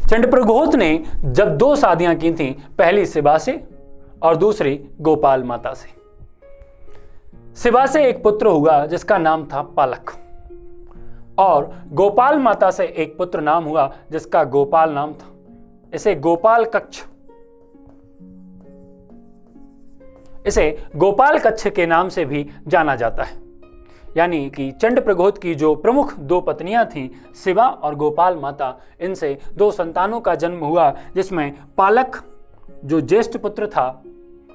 चंडप्रघोत ने जब 2 शादियां की थीं, पहली शिवा से और दूसरी गोपाल माता से। शिवा से एक पुत्र हुआ जिसका नाम था पालक, और गोपाल माता से एक पुत्र नाम हुआ जिसका गोपाल नाम था। इसे गोपाल कच्छ के नाम से भी जाना जाता है। यानी कि चंडप्रघोत की जो प्रमुख 2 पत्नियां थीं, शिवा और गोपाल माता, इनसे 2 संतानों का जन्म हुआ, जिसमें पालक जो ज्येष्ठ पुत्र था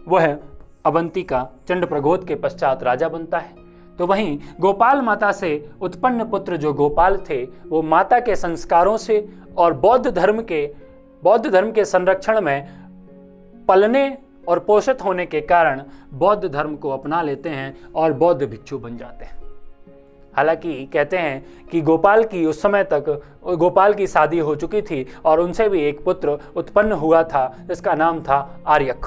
वह अवंती का चंडप्रघोत के पश्चात राजा बनता है। तो वहीं गोपाल माता से उत्पन्न पुत्र जो गोपाल थे, वो माता के संस्कारों से और बौद्ध धर्म के संरक्षण में पलने और पोषित होने के कारण बौद्ध धर्म को अपना लेते हैं और बौद्ध भिक्षु बन जाते हैं। हालांकि कहते हैं कि गोपाल की उस समय तक गोपाल की शादी हो चुकी थी और उनसे भी एक पुत्र उत्पन्न हुआ था जिसका नाम था आर्यक।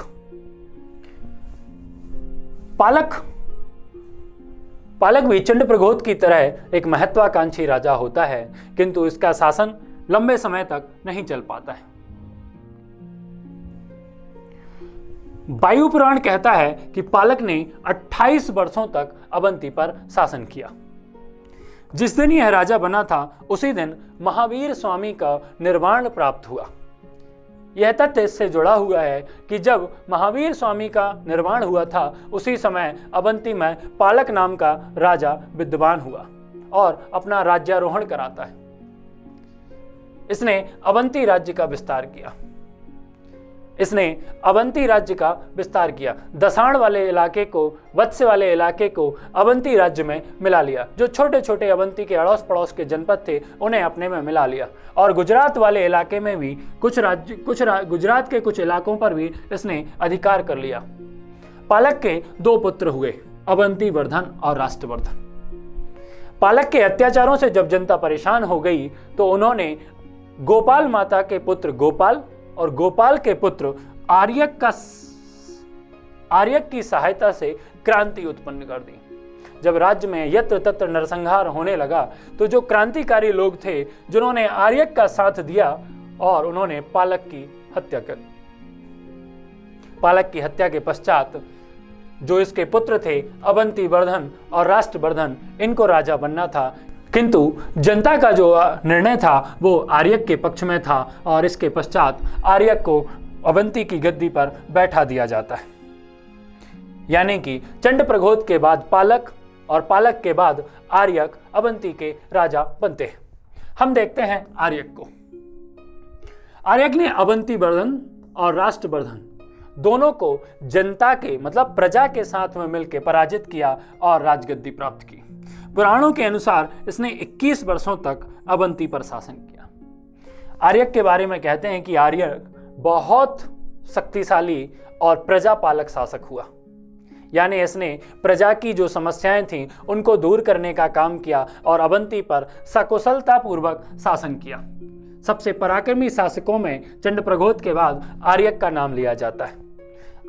पालक भी चंडप्रघोत की तरह एक महत्वाकांक्षी राजा होता है, किंतु इसका शासन लंबे समय तक नहीं चल पाता है। वायु पुराण कहता है कि पालक ने 28 वर्षों तक अवंती पर शासन किया। जिस दिन यह राजा बना था उसी दिन महावीर स्वामी का निर्वाण प्राप्त हुआ। यह तथ्य इससे जुड़ा हुआ है कि जब महावीर स्वामी का निर्वाण हुआ था उसी समय अवंती में पालक नाम का राजा विद्यमान हुआ और अपना राज्यारोहण कराता है। इसने अवंती राज्य का विस्तार किया। दसाण वाले इलाके को, वत्स्य वाले इलाके को अवंती राज्य में मिला लिया। जो छोटे छोटे अवंती के अड़ोस पड़ोस के जनपद थे उन्हें अपने में मिला लिया, और गुजरात वाले इलाके में भी गुजरात के कुछ इलाकों पर भी इसने अधिकार कर लिया। पालक के 2 पुत्र हुए, अवंती वर्धन और राष्ट्रवर्धन। पालक के अत्याचारों से जब जनता परेशान हो गई तो उन्होंने गोपाल माता के पुत्र गोपाल और गोपाल के पुत्र आर्यक की सहायता से क्रांति उत्पन्न कर दी। जब राज्य में यत्र तत्र नरसंहार होने लगा तो जो क्रांतिकारी लोग थे जिन्होंने आर्यक का साथ दिया और उन्होंने पालक की हत्या के पश्चात जो इसके पुत्र थे अवंती वर्धन और राष्ट्रवर्धन, इनको राजा बनना था, किंतु जनता का जो निर्णय था वो आर्यक के पक्ष में था और इसके पश्चात आर्यक को अवंती की गद्दी पर बैठा दिया जाता है। यानी कि चंडप्रघोत के बाद पालक और पालक के बाद आर्यक अवंती के राजा बनते हैं। हम देखते हैं आर्यक को। आर्यक ने अवंती वर्धन और राष्ट्रवर्धन दोनों को जनता के मतलब प्रजा के साथ में मिलकर पराजित किया और राजगद्दी प्राप्त की। पुराणों के अनुसार इसने 21 वर्षों तक अवंती पर शासन किया। आर्यक के बारे में कहते हैं कि आर्यक बहुत शक्तिशाली और प्रजापालक शासक हुआ। यानी इसने प्रजा की जो समस्याएं थीं उनको दूर करने का काम किया और अवंती पर सकुशलता पूर्वक शासन किया। सबसे पराक्रमी शासकों में चंडप्रघोत के बाद आर्यक का नाम लिया जाता है।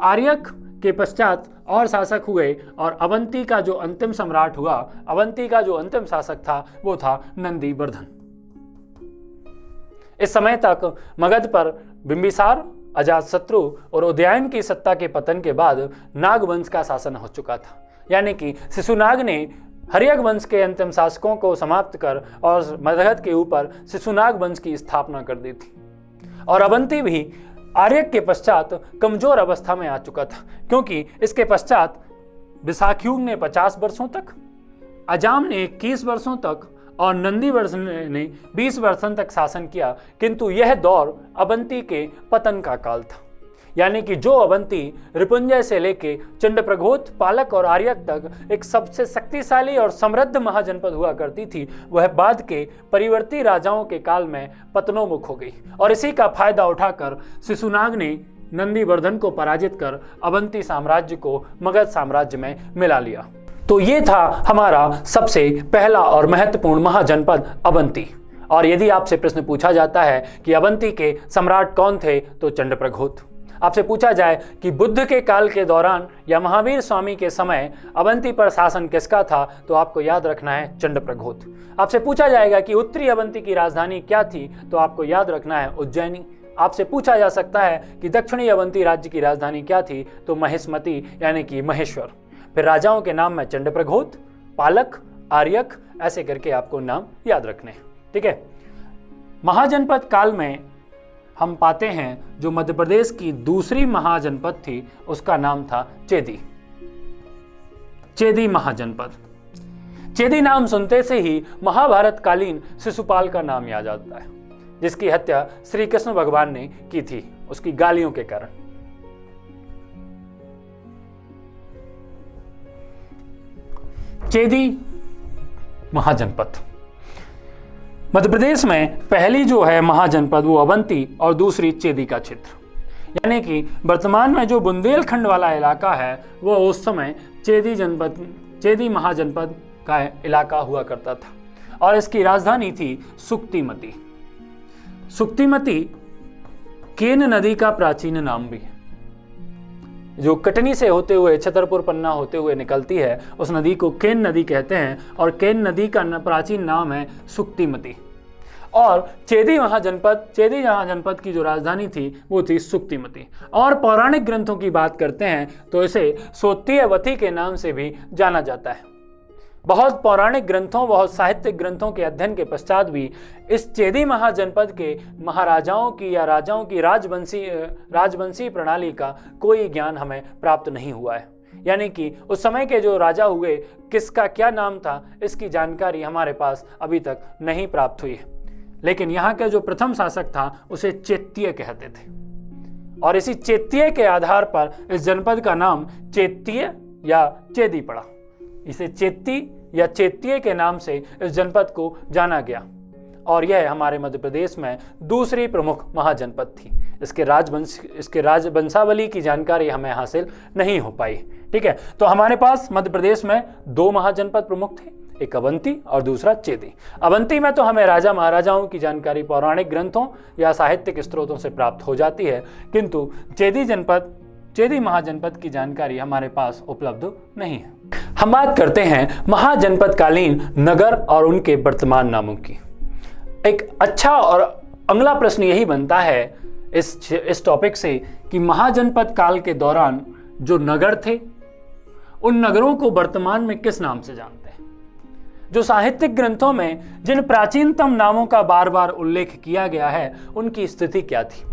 आर्यक के पश्चात और शासक हुए और अवंती का जो अंतिम सम्राट हुआ, अवंती का जो अंतिम शासक था वो था नंदीवर्धन। इस समय तक मगध पर बिंबिसार, अजातशत्रु और उदयन की सत्ता के पतन के बाद नाग वंश का शासन हो चुका था। यानी कि शिशुनाग ने हर्यक वंश के अंतिम शासकों को समाप्त कर और मगध के ऊपर शिशुनाग वंश की स्थापना कर दी थी। और अवंती भी आर्यक के पश्चात कमजोर अवस्था में आ चुका था, क्योंकि इसके पश्चात विशाखयुग ने 50 वर्षों तक, अजाम ने 21 वर्षों तक और नंदीवर्धन ने 20 वर्षों तक शासन किया। किंतु यह दौर अवंती के पतन का काल था। यानी कि जो अवंती रिपुंजय से लेके चंडप्रघोत, पालक और आर्यक तक एक सबसे शक्तिशाली और समृद्ध महाजनपद हुआ करती थी, वह बाद के परिवर्ती राजाओं के काल में पतनोन्मुख हो गई। और इसी का फायदा उठाकर शिशुनाग ने नंदीवर्धन को पराजित कर अवंती साम्राज्य को मगध साम्राज्य में मिला लिया। तो ये था हमारा सबसे पहला और महत्वपूर्ण महाजनपद अवंती। और यदि आपसे प्रश्न पूछा जाता है कि अवंती के सम्राट कौन थे, तो चंडप्रघोत। आपसे पूछा जाए कि बुद्ध के काल के दौरान या महावीर स्वामी के समय अवंती पर शासन किसका था, तो आपको याद रखना है चंडप्रघोत। आपसे पूछा जाएगा कि उत्तरी अवंती की राजधानी क्या थी, तो आपको याद रखना है उज्जैनी। आपसे पूछा जा सकता है कि दक्षिणी अवंती राज्य की राजधानी क्या थी, तो महिष्मती यानी कि महेश्वर। फिर राजाओं के नाम में चंडप्रघोत, पालक, आर्यक, ऐसे करके आपको नाम याद रखने हैं। ठीक है। महाजनपद काल में हम पाते हैं जो मध्य प्रदेश की दूसरी महाजनपद थी उसका नाम था चेदी। चेदी महाजनपद। चेदी नाम सुनते से ही महाभारत कालीन शिशुपाल का नाम याद आता है, जिसकी हत्या श्री कृष्ण भगवान ने की थी उसकी गालियों के कारण। चेदी महाजनपद। मध्य प्रदेश में पहली जो है महाजनपद वो अवंती और दूसरी चेदी का क्षेत्र, यानी कि वर्तमान में जो बुंदेलखंड वाला इलाका है वो उस समय चेदी महाजनपद का इलाका हुआ करता था और इसकी राजधानी थी सुक्तिमती। सुक्तिमती केन नदी का प्राचीन नाम भी है। जो कटनी से होते हुए छतरपुर पन्ना होते हुए निकलती है उस नदी को केन नदी कहते हैं और केन नदी का प्राचीन नाम है सुक्तिमती। और चेदी महाजनपद की जो राजधानी थी वो थी सुक्तिमती। और पौराणिक ग्रंथों की बात करते हैं तो इसे सोत्यवती के नाम से भी जाना जाता है। बहुत पौराणिक ग्रंथों, बहुत साहित्यिक ग्रंथों के अध्ययन के पश्चात भी इस चेदी महाजनपद के महाराजाओं की या राजाओं की राजवंशी प्रणाली का कोई ज्ञान हमें प्राप्त नहीं हुआ है। यानी कि उस समय के जो राजा हुए किसका क्या नाम था इसकी जानकारी हमारे पास अभी तक नहीं प्राप्त हुई है। लेकिन यहाँ के जो प्रथम शासक था उसे चेत्तीय कहते थे और इसी चेत्तीय के आधार पर इस जनपद का नाम चेत्तीय या चेदी पड़ा। इसे चेत्ती या चेत्तीय के नाम से इस जनपद को जाना गया और यह हमारे मध्य प्रदेश में दूसरी प्रमुख महाजनपद थी। इसके राजवंशावली की जानकारी हमें हासिल नहीं हो पाई। ठीक है। तो हमारे पास मध्य प्रदेश में दो महाजनपद प्रमुख थे, एक अवंती और दूसरा चेदी। अवंती में तो हमें राजा महाराजाओं की जानकारी पौराणिक ग्रंथों या साहित्यिक स्रोतों से प्राप्त हो जाती है, किंतु चेदी महाजनपद की जानकारी हमारे पास उपलब्ध नहीं है। हम बात करते हैं महाजनपदकालीन नगर और उनके वर्तमान नामों की। एक अच्छा और अगला प्रश्न यही बनता है इस टॉपिक से कि महाजनपद काल के दौरान जो नगर थे उन नगरों को वर्तमान में किस नाम से जानते हैं। जो साहित्यिक ग्रंथों में जिन प्राचीनतम नामों का बार बार उल्लेख किया गया है उनकी स्थिति क्या थी,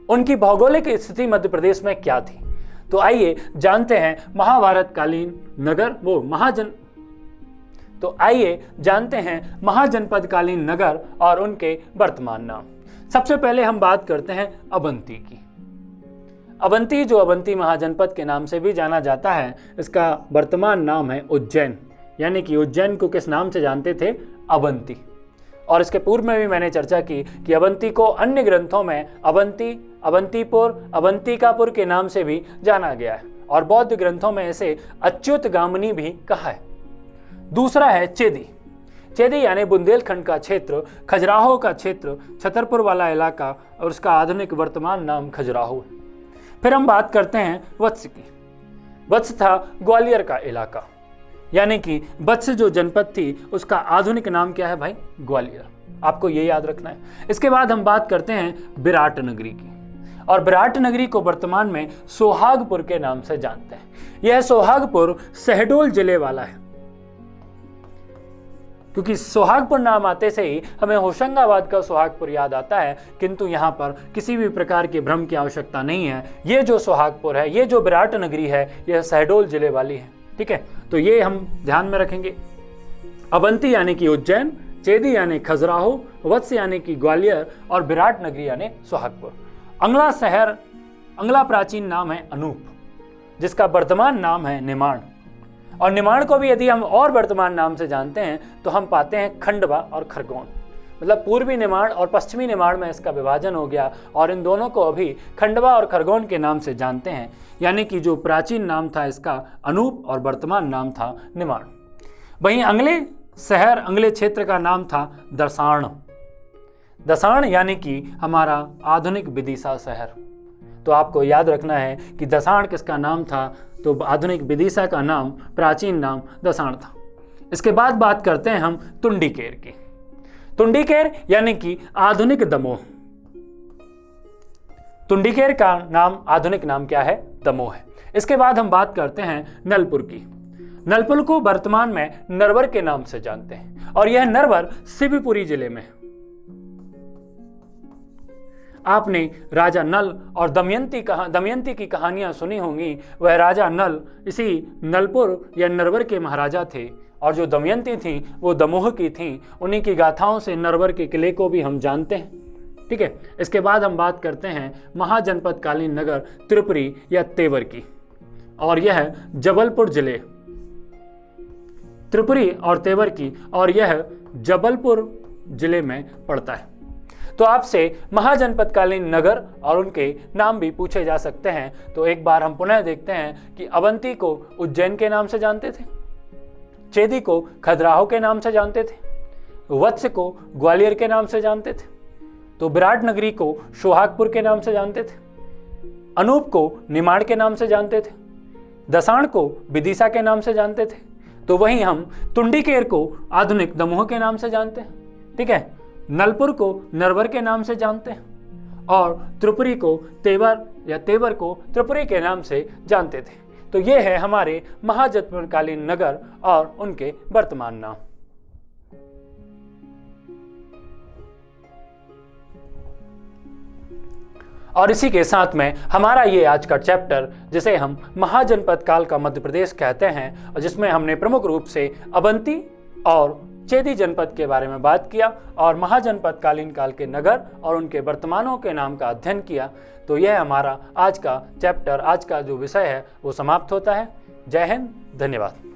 उनकी भौगोलिक स्थिति मध्य प्रदेश में क्या थी। तो आइए जानते हैं महाजनपदकालीन नगर और उनके वर्तमान नाम। सबसे पहले हम बात करते हैं अवंती की। अवंती जो अवंती महाजनपद के नाम से भी जाना जाता है, इसका वर्तमान नाम है उज्जैन, यानी कि उज्जैन को किस नाम से जानते थे, अवंती। और इसके पूर्व में भी मैंने चर्चा की कि अवंती को अन्य ग्रंथों में अवंती, अवंतीपुर, अवंतिकापुर के नाम से भी जाना गया है और बौद्ध ग्रंथों में इसे अच्युतगामिनी भी कहा है। दूसरा है चेदी। चेदी यानी बुंदेलखंड का क्षेत्र, खजुराहो का क्षेत्र, छतरपुर वाला इलाका और उसका आधुनिक वर्तमान नाम खजुराहो है। फिर हम बात करते हैं वत्स की। वत्स था ग्वालियर का इलाका, यानी कि वत्स जो जनपद थी उसका आधुनिक नाम क्या है भाई, ग्वालियर। आपको ये याद रखना है। इसके बाद हम बात करते हैं विराट नगरी की और विराट नगरी को वर्तमान में सोहागपुर के नाम से जानते हैं। यह सोहागपुर शहडोल जिले वाला है, क्योंकि सोहागपुर नाम आते से ही हमें होशंगाबाद का सोहागपुर याद आता है, किंतु यहाँ पर किसी भी प्रकार के भ्रम की आवश्यकता नहीं है। ये जो सोहागपुर है, ये जो विराट नगरी है, यह शहडोल जिले वाली है। ठीक है, तो ये हम ध्यान में रखेंगे। अवंती यानी कि उज्जैन, चेदी यानी खजुराहो, वत्स यानी कि ग्वालियर और विराट नगरी यानी सोहागपुर। अगला प्राचीन नाम है अनूप, जिसका वर्तमान नाम है निमाड़। और निमाड़ को भी यदि हम और वर्तमान नाम से जानते हैं तो हम पाते हैं खंडवा और खरगोन। मतलब पूर्वी निमाड़ और पश्चिमी निमाड़ में इसका विभाजन हो गया और इन दोनों को अभी खंडवा और खरगोन के नाम से जानते हैं। यानी कि जो प्राचीन नाम था इसका अनूप और वर्तमान नाम था निमाड़। वहीं अगले क्षेत्र का नाम था दसाण। दसाण यानी कि हमारा आधुनिक विदिशा शहर। तो आपको याद रखना है कि दसाण किसका नाम था, तो आधुनिक विदिशा का नाम, प्राचीन नाम दसाण था। इसके बाद बात करते हैं हम तुंडीकेर की। तुंडीकेर यानी कि आधुनिक दमोह। तुंडीकेर का नाम, आधुनिक नाम क्या है, दमोह है। इसके बाद हम बात करते हैं नलपुर की। नलपुर को वर्तमान में नरवर के नाम से जानते हैं और यह नरवर शिवपुरी जिले में। आपने राजा नल और दमयंती की कहानियां सुनी होंगी। वह राजा नल इसी नलपुर या नरवर के महाराजा थे और जो दमयंती थी वो दमोह की थी। उन्हीं की गाथाओं से नरवर के किले को भी हम जानते हैं। ठीक है, इसके बाद हम बात करते हैं महाजनपद कालीन नगर त्रिपुरी या तेवर की, और यह जबलपुर जिले, त्रिपुरी और तेवर की, और यह जबलपुर जिले में पड़ता है। तो आपसे महाजनपद कालीन नगर और उनके नाम भी पूछे जा सकते हैं। तो एक बार हम पुनः देखते हैं कि अवंती को उज्जैन के नाम से जानते थे, चेदी को खजुराहो के नाम से जानते थे, वत्स को ग्वालियर के नाम से जानते थे, तो विराट नगरी को सोहागपुर के नाम से जानते थे, अनूप को निमाड़ के नाम से जानते थे, दसाण को विदिशा के नाम से जानते थे। तो वहीं हम तुंडीकेर को आधुनिक दमोह के नाम से जानते हैं। ठीक है, नलपुर को नरवर के नाम से जानते हैं और त्रिपुरी को तेवर या तेवर को त्रिपुरी के नाम से जानते थे। तो ये है हमारे महाजनपदकालीन नगर और उनके वर्तमान नाम। और इसी के साथ में हमारा ये आज का चैप्टर, जिसे हम महाजनपद काल का मध्य प्रदेश कहते हैं, और जिसमें हमने प्रमुख रूप से अवंती और चेदी जनपद के बारे में बात किया और महाजनपद कालीन काल के नगर और उनके वर्तमानों के नाम का अध्ययन किया, तो यह हमारा आज का चैप्टर, आज का जो विषय है वो समाप्त होता है। जय हिंद, धन्यवाद।